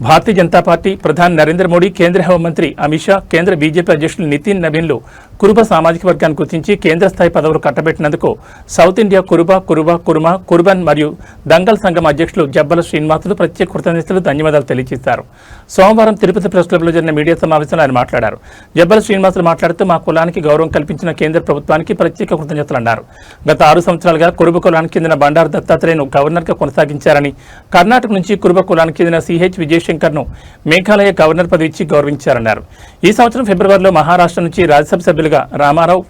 Bharatiya Janata party ప్రధాని నరేంద్ర మోడీ, కేంద్ర హోంమంత్రి అమిత్ షా, కేంద్ర బీజేపీ అధ్యక్షులు నితిన్ నబీన్లు కురుబ సామాజిక వర్గాన్ని గుర్తించి కేంద్ర స్థాయి పదవులు కట్టబెట్టినందుకు సౌత్ ఇండియా కురుబన్ మరియు దంగల్ సంఘం అధ్యక్షులు జబ్బల శ్రీనివాసులు ప్రత్యేక కృతజ్ఞతలు, ధన్యవాదాలు తెలియజేశారు. సోమవారం తిరుపతి ప్రెస్ క్లబ్లో జరిగిన మీడియా సమావేశంలో ఆయన మాట్లాడారు. జబ్బల శ్రీనివాసులు మాట్లాడుతూ మా కులానికి గౌరవం కల్పించిన కేంద్ర ప్రభుత్వానికి ప్రత్యేక కృతజ్ఞతలు అన్నారు. గత 6 సంవత్సరాలుగా కురుబ కులానికి చెందిన బండారు దత్తాత్రేయను గవర్నర్గా కొనసాగించారని, కర్ణాటక నుంచి కురుబ కులానికి చెందిన సిహెచ్ విజయశంకర్ను మేఘాలయ గవర్నర్ పదవి ఇచ్చి గౌరవించారన్నారు. ఈ సంవత్సరం ఫిబ్రవరిలో మహారాష్ట్ర నుంచి రాజ్యసభ సభ్యులుగా రామారావు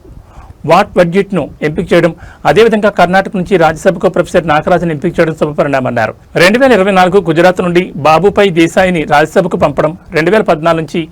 వాట్వడ్జిట్ను ఎంపిక చేయడం, అదేవిధంగా కర్ణాటక నుంచి రాజ్యసభకు ప్రొఫెసర్ నాగరాజన్ ఎంపిక చేయడం శుభపరిణామన్నారు. 2024 గుజరాత్ నుండి బాబుపై దేశాయిని రాజ్యసభకు పంపడం, 2014 నుంచి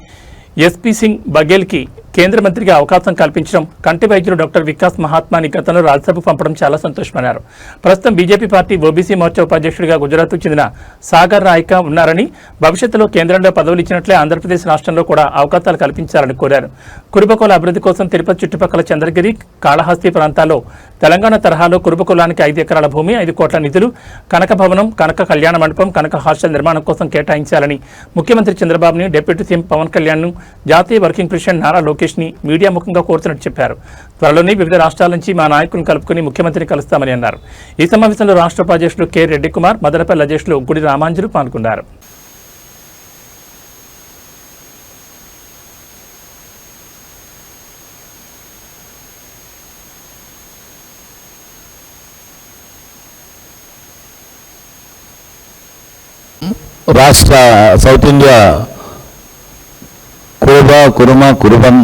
ఎస్పీ సింగ్ బఘేల్కి కేంద్ర మంత్రిగా అవకాశం కల్పించడం, కంటి వైద్యులు డాక్టర్ వికాస్ మహాత్మాని గతంలో రాజ్యసభకు పంపడం చాలా సంతోషమన్నారు. ప్రస్తుతం బీజేపీ పార్టీ ఓబీసీ మోర్చా ఉపాధ్యక్షుడిగా గుజరాత్కు చెందిన సాగర్ రాయ్కా ఉన్నారని, భవిష్యత్తులో కేంద్రంలో పదవులు ఇచ్చినట్లే ఆంధ్రప్రదేశ్ రాష్ట్రంలో కూడా అవకాశాలు కల్పించాలని కోరారు. కురుబకుల అభివృద్ధి కోసం తిరుపతి చుట్టుపక్కల చంద్రగిరి, కాళహస్తి ప్రాంతాల్లో తెలంగాణ తరహాలో కురుబకులానికి 5 ఎకరాల భూమి, 5 కోట్ల నిధులు, కనక భవనం, కనక కళ్యాణ మండపం, కనక హాస్టల్ నిర్మాణం కోసం కేటాయించాలని ముఖ్యమంత్రి చంద్రబాబుని, డిప్యూటీ సీఎం పవన్ కళ్యాణ్ను, జాతీయ వర్కింగ్ ప్రెసిడెంట్ నారా లోకేష్ని మీడియా ముఖంగా కోరుతున్నట్టు చెప్పారు. త్వరలోనే వివిధ రాష్ట్రాల నుంచి మా నాయకులను కలుపుకుని ముఖ్యమంత్రిని కలుస్తామని అన్నారు. ఈ సమావేశంలో రాష్ట్ర ఉపాధ్యక్షులు కె రెడ్డి కుమార్, మదనపల్లి అధ్యక్షులు గుడి రామాంజలు పాల్గొన్నారు. రాష్ట్ర south India Kuruban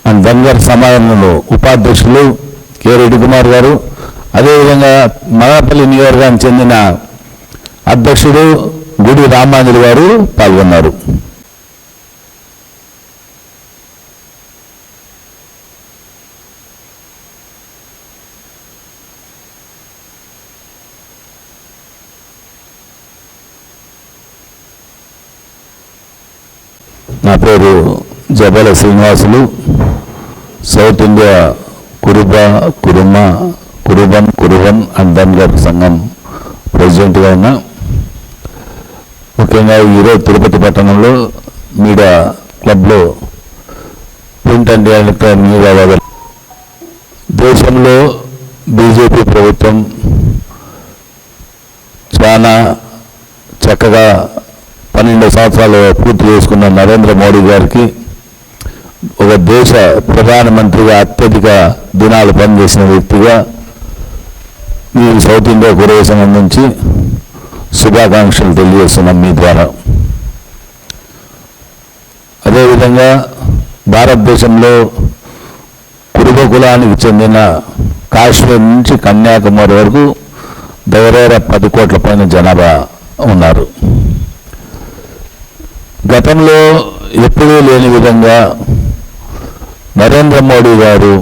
and Dhangar సమావేశంలో ఉపాధ్యక్షులు కె రెడ్డి కుమార్ గారు, అదేవిధంగా మదనపల్లి నియోజకవర్గానికి చెందిన అధ్యక్షుడు గుడి రామాంజలి గారు పాల్గొన్నారు. నా పేరు Jabbala Srinivasulu. South India Kuruban and Dhangar Sangham ప్రెసిడెంట్గా ఉన్నా. ముఖ్యంగా ఈరోజు తిరుపతి పట్టణంలో మీడియా క్లబ్లో ప్రింట్ అండ్ ఎలక్ట్రానిక్ మీడియా దేశంలో బీజేపీ ప్రభుత్వం చాలా చక్కగా 12 సంవత్సరాలు పూర్తి చేసుకున్న నరేంద్ర మోడీ గారికి, ఒక దేశ ప్రధానమంత్రిగా అత్యధిక దినాలు పనిచేసిన వ్యక్తిగా మీరు సౌత్ ఇండియా కురుబ సంఘం నుంచి శుభాకాంక్షలు తెలియజేస్తున్నాం మీ ద్వారా. అదేవిధంగా భారతదేశంలో కురుబ కులానికి చెందిన కాశ్మీర్ నుంచి కన్యాకుమారి వరకు దగ్గర 10 కోట్ల పైన జనాభా ఉన్నారు. గతంలో ఎప్పుడూ లేని విధంగా నరేంద్ర మోడీ గారు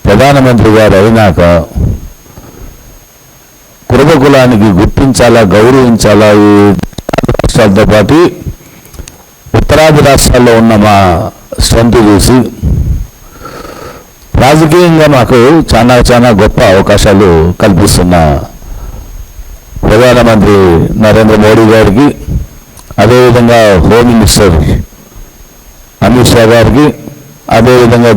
ప్రధానమంత్రి గారు అయినాక కురుబ కులానికి గుర్తించాలా, గౌరవించాలా, ఈ రాష్ట్రాలతో పాటు ఉత్తరాది రాష్ట్రాల్లో ఉన్న మా స్ట్రెంత్ చూసి రాజకీయంగా మాకు చాలా గొప్ప అవకాశాలు కల్పిస్తున్న ప్రధానమంత్రి నరేంద్ర మోడీ గారికి, అదేవిధంగా హోమ్ మినిస్టర్ అమిత్ షా గారికి, అదేవిధంగా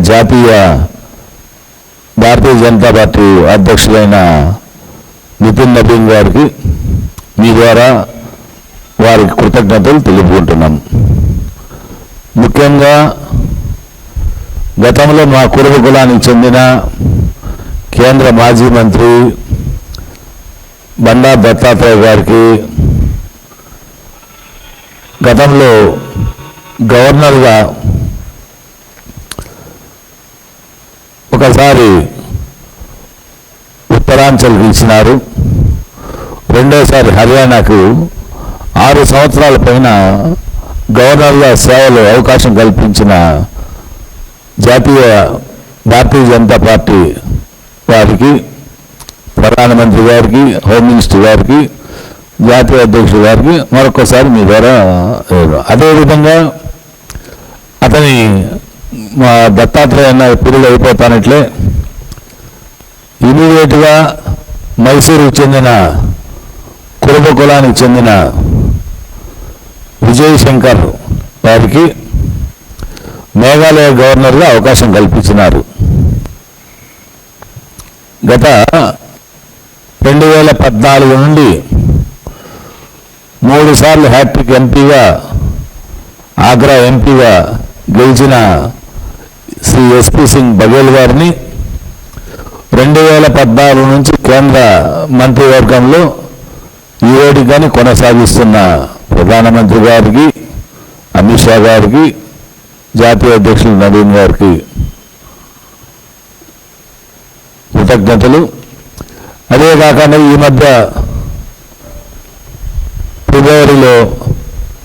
భారతీయ జనతా పార్టీ అధ్యక్షులైన నితిన్ నబీన్ గారికి మీ ద్వారా వారికి కృతజ్ఞతలు తెలుపుకుంటున్నాం. ముఖ్యంగా గతంలో మా కురుబ కులానికి చెందిన కేంద్ర మాజీ మంత్రి బండారు దత్తాత్రేయ గారికి గతంలో గవర్నర్గా ఒకసారి ఉత్తరాంచల్కి ఇచ్చినారు, రెండోసారి హర్యానాకు 6 సంవత్సరాల పైన గవర్నర్గా సేవలు అవకాశం కల్పించిన భారతీయ జనతా పార్టీ వారికి, ప్రధానమంత్రి గారికి, హోమ్ మినిస్టర్ గారికి, జాతీయ అధ్యక్షుడు గారికి మరొకసారి మీ ద్వారా. అదేవిధంగా అతని మా దత్తాత్రేయ అన్న పిల్లలు అయిపోతానట్లే ఇమీడియట్గా మైసూరుకు చెందిన కురుబ కులానికి చెందిన జయశంకర్ వారికి మేఘాలయ గవర్నర్గా అవకాశం కల్పించినారు. గత 2014 నుండి 3 సార్లు హ్యాట్రిక్ ఎంపీగా, ఆగ్రా ఎంపీగా గెలిచిన శ్రీ ఎస్పీ సింగ్ బఘేల్ గారిని 2014 నుంచి కేంద్ర మంత్రివర్గంలో ఈరోడిగాని కొనసాగిస్తున్న ప్రధానమంత్రి గారికి, అమిత్ షా గారికి, జాతీయ అధ్యక్షులు నవీన్ గారికి కృతజ్ఞతలు. అదే కాకుండా ఈ మధ్య ఫిబ్రవరిలో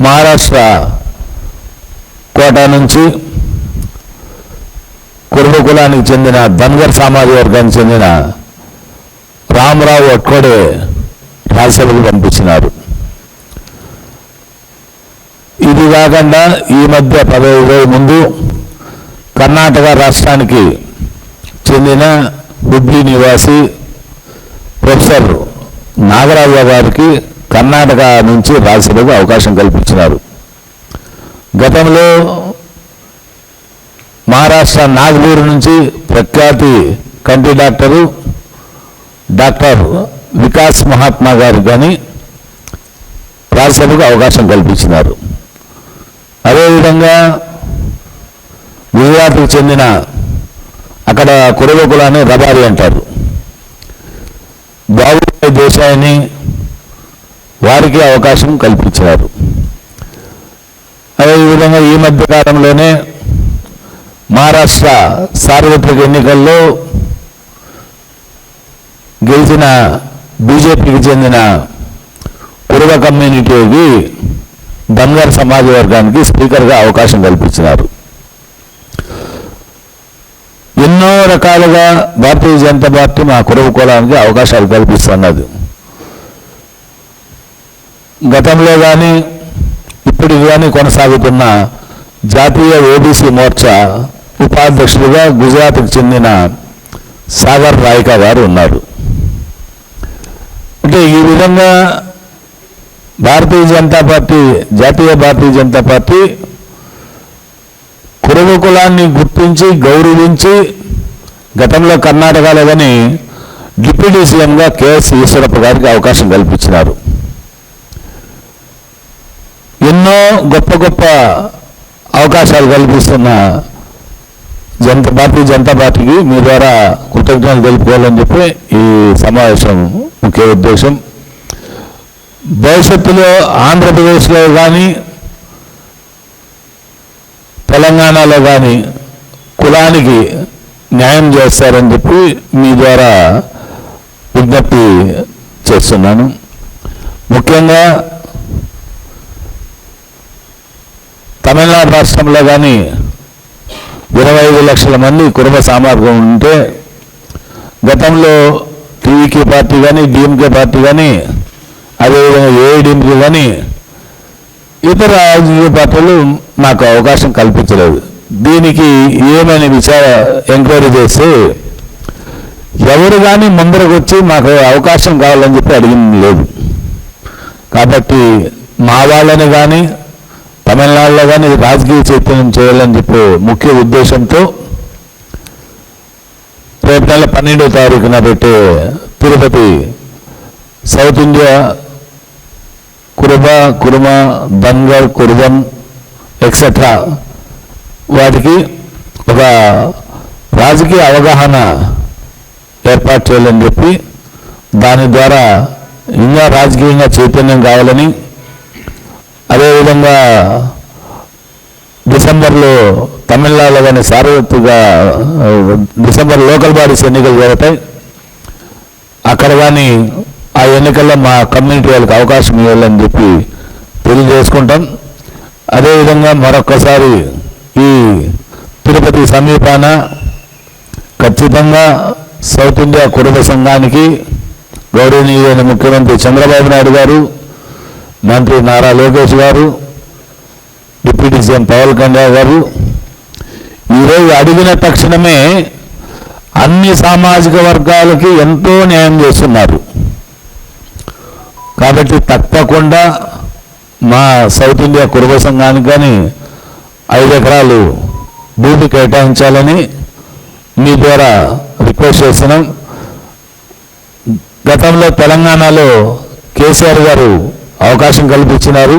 మహారాష్ట్ర కోటా నుంచి కురుబ కులానికి చెందిన ధన్గర్ సామాజిక వర్గానికి చెందిన రామరావు అట్కోడే రాజ్యసభకు పంపించినారు. ఇది కాకుండా ఈ మధ్య 15 ముందు కర్ణాటక రాష్ట్రానికి చెందిన హుబ్లీ నివాసి ప్రొఫెసర్ నాగరాజ గారికి కర్ణాటక నుంచి రాజ్యసభకు అవకాశం కల్పించినారు. గతంలో మహారాష్ట్ర నాగపూర్ నుంచి ప్రఖ్యాతి కంటి డాక్టరు డాక్టర్ వికాస్ మహాత్మా గారు కానీ రాజ్యసభకు అవకాశం కల్పించినారు. అదేవిధంగా గుజరాత్కు చెందిన, అక్కడ కురుబ కులాన్ని రబారి అంటారు, బాబుభాయ్ దేశాయిని వారికి అవకాశం కల్పించారు. అదేవిధంగా ఈ మధ్య కాలంలోనే మహారాష్ట్ర సార్వత్రిక ఎన్నికల్లో గెలిచిన బీజేపీకి చెందిన కురుబ కమ్యూనిటీకి ధన్గర్ సమాజ వర్గానికి స్పీకర్గా అవకాశం కల్పించినారు. ఎన్నో రకాలుగా భారతీయ జనతా పార్టీ మా కురుబ కులానికి అవకాశాలు కల్పిస్తున్నది. గతంలో కానీ ఇప్పటికి కానీ కొనసాగుతున్న జాతీయ ఓబీసీ మోర్చా ఉపాధ్యక్షులుగా గుజరాత్కు చెందిన సాగర్ రాయికా గారు ఉన్నారు. అంటే ఈ విధంగా భారతీయ జనతా పార్టీ, జాతీయ భారతీయ జనతా పార్టీ కురుబ కులాన్ని గుర్తించి గౌరవించి గతంలో కర్ణాటకలో కానీ డిప్యూటీ సీఎంగా కేఎస్ ఈశ్వరప్ప గారికి అవకాశం కల్పించినారు. ఎన్నో గొప్ప గొప్ప అవకాశాలు కల్పిస్తున్న భారతీయ జనతా పార్టీకి మీ ద్వారా కృతజ్ఞతలు తెలుపుకోవాలని చెప్పి ఈ సమావేశం ముఖ్య ఉద్దేశం. భవిష్యత్తులో ఆంధ్రప్రదేశ్లో కానీ తెలంగాణలో కానీ కులానికి న్యాయం చేస్తారని చెప్పి మీ ద్వారా విజ్ఞప్తి చేస్తున్నాను. ముఖ్యంగా తమిళనాడు రాష్ట్రంలో కానీ 25 లక్షల మంది కురుబ సామాజికం ఉంటే గతంలో టీవీకే పార్టీ కానీ, డిఎంకే పార్టీ కానీ, అదేవిధంగా ఏఐడిఎంకే కానీ ఇతర రాజకీయ పార్టీలు నాకు అవకాశం కల్పించలేదు. దీనికి ఏమైనా ఎంక్వైరీ చేస్తే ఎవరు కానీ ముందరకు వచ్చి మాకు అవకాశం కావాలని చెప్పి అడిగింది లేదు. కాబట్టి మా వాళ్ళని కానీ తమిళనాడులో కానీ రాజకీయ చైతన్యం చేయాలని చెప్పి ముఖ్య ఉద్దేశంతో రేపు నెల 12వ తారీఖున పెట్టే Tirupati south India Kuruba, Kuruma, Dhangar, Kuruban etcetera వాటికి ఒక రాజకీయ అవగాహన ఏర్పాటు చేయాలని చెప్పి దాని ద్వారా ఇంకా రాజకీయంగా చైతన్యం కావాలని, అదేవిధంగా డిసెంబర్లో తమిళనాడులో కానీ సార్వత్రిక డిసెంబర్ లోకల్ బాడీస్ ఎన్నికలు జరుగుతాయి. అక్కడ కానీ ఆ ఎన్నికల్లో మా కమ్యూనిటీ వాళ్ళకి అవకాశం ఇవ్వాలని చెప్పి తెలియజేసుకుంటాం. అదేవిధంగా మరొక్కసారి ఈ తిరుపతి సమీపాన ఖచ్చితంగా సౌత్ ఇండియా కురుబ సంఘానికి గౌరవనీయులైన ముఖ్యమంత్రి చంద్రబాబు నాయుడు గారు, మంత్రి నారా లోకేష్ గారు, డిప్యూటీ సీఎం పవన్ కళ్యాణ్ గారు ఈరోజు అడిగిన తక్షణమే అన్ని సామాజిక వర్గాలకి ఎంతో న్యాయం చేస్తున్నారు. కాబట్టి తప్పకుండా మా సౌత్ ఇండియా కురుబ సంఘానికి కానీ 5 ఎకరాలు భూమి కేటాయించాలని మీ ద్వారా రిక్వెస్ట్ చేస్తున్నాం. గతంలో తెలంగాణలో కేసీఆర్ గారు అవకాశం కల్పించినారు.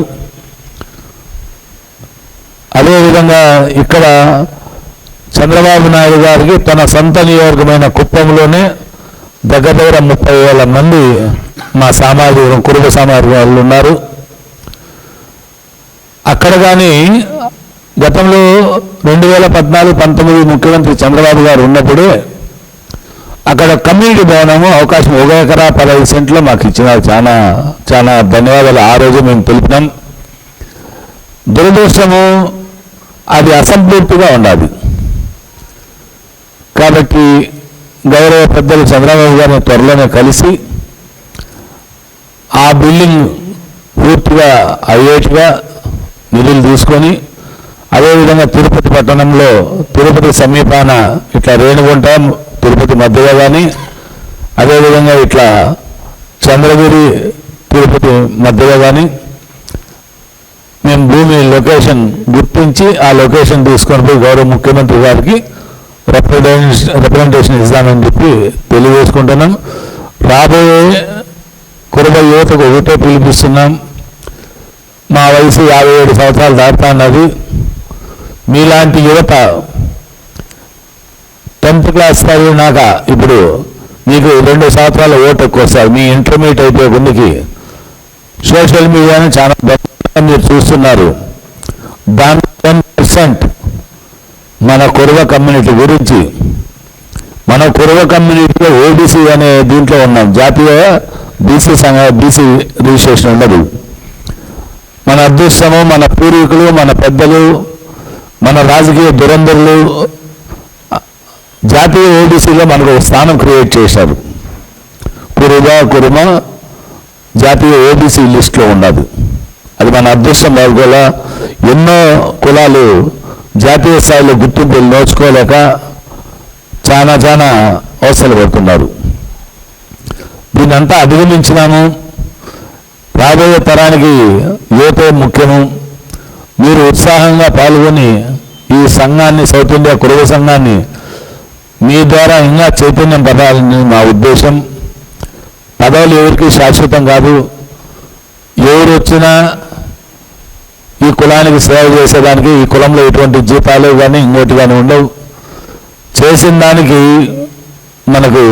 అదేవిధంగా ఇక్కడ చంద్రబాబు నాయుడు గారికి తన సొంత నియోజకమైన కుప్పంలోనే దగ్గర 30,000 మంది మా సామాజిక కురుబ సామాజిక వాళ్ళు ఉన్నారు. అక్కడ కానీ గతంలో 2014-19 ముఖ్యమంత్రి చంద్రబాబు గారు ఉన్నప్పుడే అక్కడ కమ్యూనిటీ భవనము అవకాశం 1 ఎకరా 15 సెంట్లో మాకు ఇచ్చినారు. చాలా చాలా ధన్యవాదాలు. ఆ రోజు మేము తెలిపినాం. దురదృష్టము అది అసంపూర్తిగా ఉండాలి. కాబట్టి గౌరవ పెద్దలు చంద్రబాబు గారిని త్వరలోనే కలిసి ఆ బిల్డింగ్ పూర్తిగా అయ్యేట్టుగా నిధులు తీసుకొని, అదేవిధంగా తిరుపతి పట్టణంలో తిరుపతి సమీపాన ఇట్లా రేణిగుంట తిరుపతి మధ్యలో కానీ, అదేవిధంగా ఇట్లా చంద్రగిరి తిరుపతి మధ్యలో కానీ మేము భూమి లొకేషన్ గుర్తించి ఆ లొకేషన్ తీసుకొని పోయి గౌరవ ముఖ్యమంత్రి గారికి రిప్రజెంటేషన్ ఇస్తామని చెప్పి తెలియజేసుకుంటున్నాం. రాబోయే కురుబ యువతకు ఒకటే పిలిపిస్తున్నాం. మా వయసు 57 సంవత్సరాలు దాటుతా ఉన్నది. మీలాంటి యువత 10th క్లాస్ చదివినాక ఇప్పుడు మీకు 2 సంవత్సరాల ఓటు ఎక్కువ వస్తారు. మీ ఇంటర్మీడియట్ అయిపోయే కొన్నికి సోషల్ మీడియాని చాలా గొప్పగా మీరు చూస్తున్నారు. దాని 10% మన కురుబ కమ్యూనిటీ గురించి, మన కురుబ కమ్యూనిటీలో ఓబీసీ అనే దీంట్లో ఉన్నాం. జాతీయ బీసీ బీసీ రిజిస్ట్రేషన్ ఉండదు. మన అదృష్టము, మన పూర్వీకులు, మన పెద్దలు, మన రాజకీయ దురంధరులు జాతీయ ఓబీసీలో మనకు స్థానం క్రియేట్ చేశారు. కురుమ జాతీయ ఓబీసీ లిస్టులో ఉండదు. అది మన అదృష్టం. బాగోల ఎన్నో కులాలు జాతీయ స్థాయిలో గుర్తింపులు నోచుకోలేక చాలా అవసరాలు పడుతున్నారు. దీన్నంతా అధిగమించినాము. రాబోయే తరానికి యువతే ముఖ్యము. మీరు ఉత్సాహంగా పాల్గొని ఈ సంఘాన్ని, సౌత్ ఇండియా కురుబ సంఘాన్ని మీ ద్వారా ఇంకా చైతన్యం పడాలని మా ఉద్దేశం. పదవులు ఎవరికి శాశ్వతం కాదు. ఎవరు వచ్చినా ఈ కులానికి సేవ చేసేదానికి ఈ కులంలో ఎటువంటి జీతాలు కానీ ఇంకోటి కానీ ఉండవు. చేసిన దానికి మనకు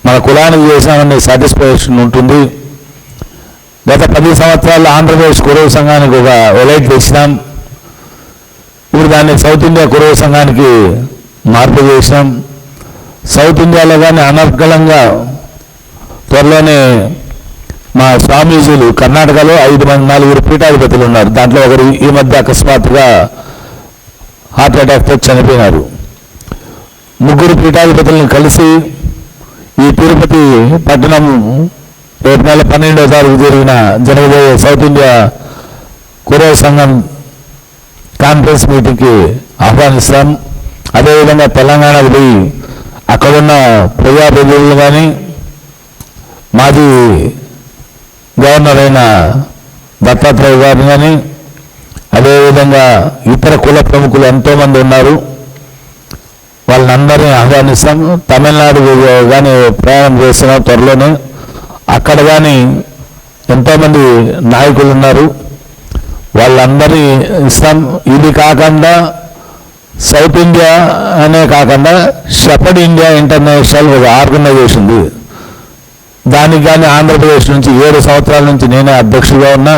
మన కులానికి చేసినామనే సాటిస్ఫాక్షన్ ఉంటుంది. గత 10 సంవత్సరాల్లో ఆంధ్రప్రదేశ్ కురుబ సంఘానికి ఒక ఎలైట్ చేసినాం. ఇప్పుడు దాన్ని సౌత్ ఇండియా కురుబ సంఘానికి మార్పు చేసినాం. సౌత్ ఇండియాలో కానీ అనర్గళంగా త్వరలోనే మా స్వామీజీలు కర్ణాటకలో 4 పీఠాధిపతులు ఉన్నారు. దాంట్లో ఒకరు ఈ మధ్య అకస్మాత్తుగా హార్ట్ అటాక్తో చనిపోయినారు. 3 పీఠాధిపతులను కలిసి ఈ తిరుపతి పట్టణం రేపు నెల 12వ తారీఖు జరగబోయే సౌత్ ఇండియా కురుబ సంఘం కాన్ఫరెన్స్ మీటింగ్కి ఆహ్వానిస్తాం. అదేవిధంగా తెలంగాణకు పోయి అక్కడున్న ప్రజాప్రతినిధులు కానీ, మాజీ గవర్నర్ అయిన దత్తాత్రేయ గారిని కానీ, అదేవిధంగా ఇతర కుల ప్రముఖులు ఎంతోమంది ఉన్నారు. వాళ్ళందరినీ ఆహ్వానిస్తాం. తమిళనాడు కానీ ప్రయాణం చేస్తున్నాం త్వరలోనే. అక్కడ కానీ ఎంతోమంది నాయకులు ఉన్నారు. వాళ్ళందరినీ ఇస్తాం. ఇది కాకుండా సౌత్ ఇండియా అనే కాకుండా షెపర్డ్ ఇండియా ఇంటర్నేషనల్ ఒక ఆర్గనైజేషన్ ఉంది. దానికి కానీ ఆంధ్రప్రదేశ్ నుంచి 7 సంవత్సరాల నుంచి నేనే అధ్యక్షుడిగా ఉన్నా.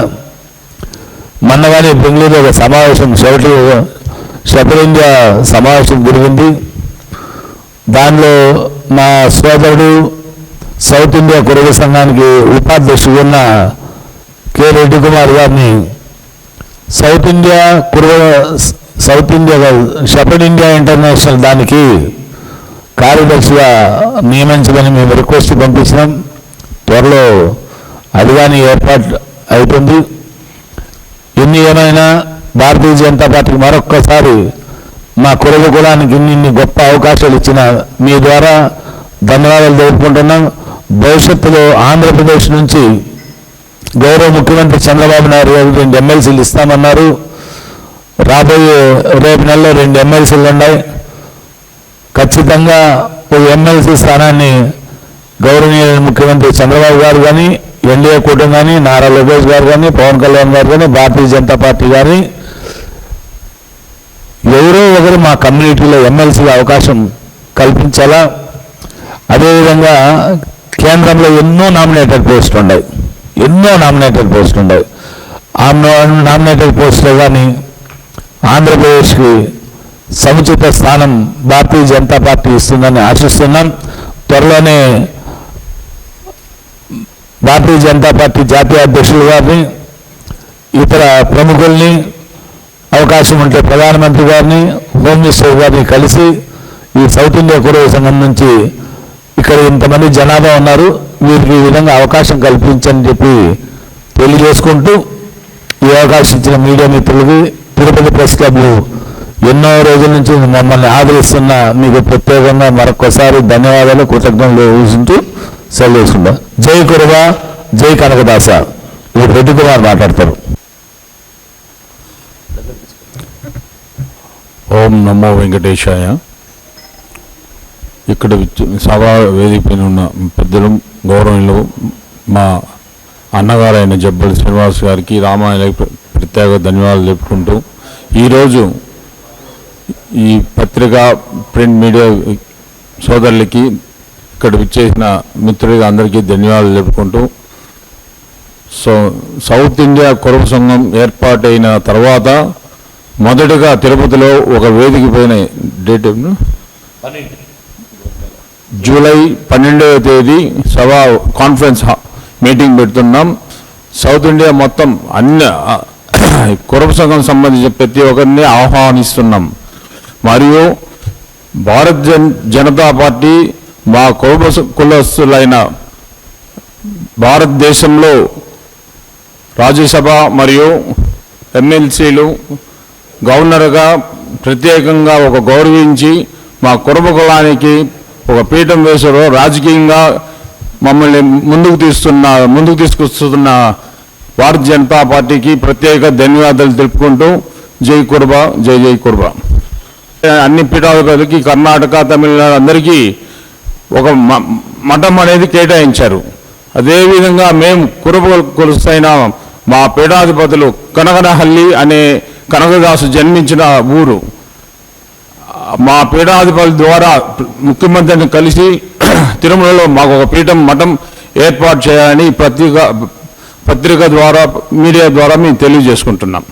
మొన్న కానీ బెంగళూరులో ఒక సమావేశం షెపర్డ్ ఇండియా సమావేశం జరిగింది. దానిలో మా సోదరుడు సౌత్ ఇండియా కురుబ సంఘానికి ఉపాధ్యక్షుడు ఉన్న కె రెడ్డి కుమార్ గారిని south India shepherd India international దానికి కార్యదర్శిగా నియమించమని మేము రిక్వెస్ట్ పంపించినాం. త్వరలో అది కానీ ఏర్పాటు అవుతుంది. ఎన్ని ఏమైనా భారతీయ జనతా పార్టీకి మరొక్కసారి మా కురుబ కులానికి ఇన్ని గొప్ప అవకాశాలు ఇచ్చిన మీ ద్వారా ధన్యవాదాలు తెలుపుకుంటున్నాం. భవిష్యత్తులో ఆంధ్రప్రదేశ్ నుంచి గౌరవ ముఖ్యమంత్రి చంద్రబాబు నాయుడు గారు 2 ఎమ్మెల్సీలు ఇస్తామన్నారు. రాబోయే రేపు నెలలో 2 ఎమ్మెల్సీలు ఉన్నాయి. ఖచ్చితంగా ఒక ఎమ్మెల్సీ స్థానాన్ని గౌరవనీయ ముఖ్యమంత్రి చంద్రబాబు గారు కానీ, ఎన్డీఏ కూటమి కానీ, నారా లోకేష్ గారు కానీ, పవన్ కళ్యాణ్ గారు కానీ, భారతీయ జనతా పార్టీ కానీ ఎవరో ఒకరు మా కమ్యూనిటీలో ఎమ్మెల్సీల అవకాశం కల్పించాలా. అదేవిధంగా కేంద్రంలో ఎన్నో నామినేటెడ్ పోస్టులు ఉన్నాయి. ఆ నామినేటెడ్ పోస్టులు కానీ ఆంధ్రప్రదేశ్కి సముచిత స్థానం భారతీయ జనతా పార్టీ ఇస్తుందని ఆశిస్తున్నాం. త్వరలోనే భారతీయ జనతా పార్టీ జాతీయ అధ్యక్షులు గారిని, ఇతర ప్రముఖుల్ని, అవకాశం ఉంటే ప్రధానమంత్రి గారిని, హోమ్ మినిస్టర్ గారిని కలిసి ఈ సౌత్ ఇండియా కురవ సంఘం నుంచి ఇక్కడ ఇంతమంది జనాభా ఉన్నారు, వీరికి ఈ విధంగా అవకాశం కల్పించని చెప్పి తెలియజేసుకుంటూ, ఈ అవకాశం ఇచ్చిన మీడియా మిత్రులకి, తిరుపతి ప్రెస్ క్లబ్ ఎన్నో రోజుల నుంచి మమ్మల్ని ఆదరిస్తున్న మీకు ప్రత్యేకంగా మరొకసారి ధన్యవాదాలు, కృతజ్ఞతలు ఊహించుకుంటూ సెలవు చేసుకుంటాం. జై కురువ, జై కనకదాస. ఇప్పుడు రెడ్డి కుమార్ మాట్లాడతారు. ఓం నమో వెంకటేశాయ. ఇక్కడ సభా వేదిక పైన ఉన్న పెద్దలు, గౌరవనీయులు, మా అన్నగారైన జబ్బల్ శ్రీనివాస్ గారికి, రామాయణకి ప్రత్యేక ధన్యవాదాలు చెప్పుకుంటూ, ఈరోజు ఈ పత్రికా ప్రింట్ మీడియా సోదరులకి, ఇక్కడ విచ్చేసిన మిత్రులకి అందరికీ ధన్యవాదాలు చెప్పుకుంటూ, సౌత్ ఇండియా కురవ సంఘం ఏర్పాటైన తర్వాత మొదటగా తిరుపతిలో ఒక వేదిక పైన డేట్ జూలై 12వ తేదీ సభా కాన్ఫరెన్స్ మీటింగ్ పెడుతున్నాం. సౌత్ ఇండియా మొత్తం అన్ని కురవ సంఘం సంబంధించిన ప్రతి ఒక్కరిని ఆహ్వానిస్తున్నాం. మరియు భారత జనతా పార్టీ మా కులస్తులైన భారతదేశంలో రాజ్యసభ మరియు ఎమ్మెల్సీలు గవర్నర్గా ప్రత్యేకంగా ఒక గౌరవించి మా కురవ కులానికి ఒక పీఠం వేశారు. రాజకీయంగా మమ్మల్ని ముందుకు తీసుకొస్తున్న భారత జనతా పార్టీకి ప్రత్యేక ధన్యవాదాలు తెలుపుకుంటూ, జై కుర్బ, జై జై కుర్బ. అన్ని పీఠాధిపతులకి కర్ణాటక, తమిళనాడు అందరికీ ఒక మఠం అనేది కేటాయించారు. అదేవిధంగా మేము కురబ కులస్తైన మా పీఠాధిపతులు కనకనహల్లి అనే కనకదాసు జన్మించిన ఊరు. మా పీఠాధిపతుల ద్వారా ముఖ్యమంత్రిని కలిసి తిరుమలలో మాకు ఒక మఠం ఏర్పాటు చేయాలని పత్రిక ద్వారా, మీడియా ద్వారా మేము తెలియజేసుకుంటున్నాం.